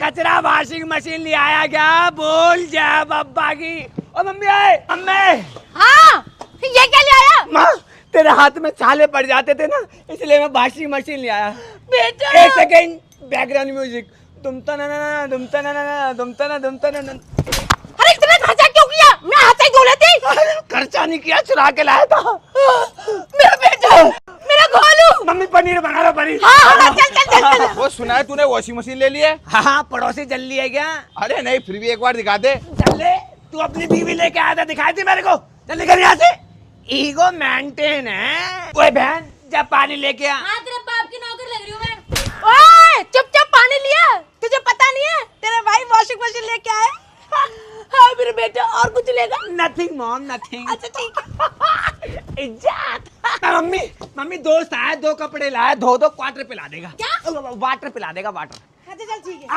कचरा washing machine ले आया क्या? बोल जा बब्बा की। ओ मम्मी आए, अम्मे। हाँ, ये क्या ले आया? माँ, तेरे हाथ में छाले पड़ जाते थे ना, इसलिए मैं वॉशिंग मशीन ले आया। बेटा। एक सेकेंड, बैकग्राउंड म्यूजिक। दुमता ना ना, दुमता ना ना, दुमता ना, दुमता ना। अरे इतना खर्चा क्यों किया? मैं हाथ से धो लेती। खर्चा नहीं किया, चुरा के लाया था। मेरा बेटा, मेरा गोलू। मम्मी पनीर बना लो, पनीर। हाँ, चल। वो सुना है तूने वॉशिंग मशीन ले ली है? हाँ, पड़ोसी जल ली है क्या? अरे नहीं, फिर भी एक बार दिखा दे। चल ले, तू अपनी बीवी लेके आया था, दिखाई थी मेरे को। चल निकल यहाँ से। ईगो मेंटेन है। ओए बहन, जा पानी लेके आ। हाँ, तेरे बाप की नौकर लग रही हूँ मैं। ओए, चुपचाप पानी लिया। तुझे पता नहीं है तेरा भाई वॉशिंग मशीन लेके आया? हाँ मेरे बेटा, और कुछ लेगा? Nothing mom, nothing. अच्छा ठीक है। इज्जत। मम्मी दोस्त आया, 2 कपड़े लाया, धो दो, क्वार्टर पिला देगा। क्या? वाटर पिला देगा, वाटर। अच्छा चल ठीक है।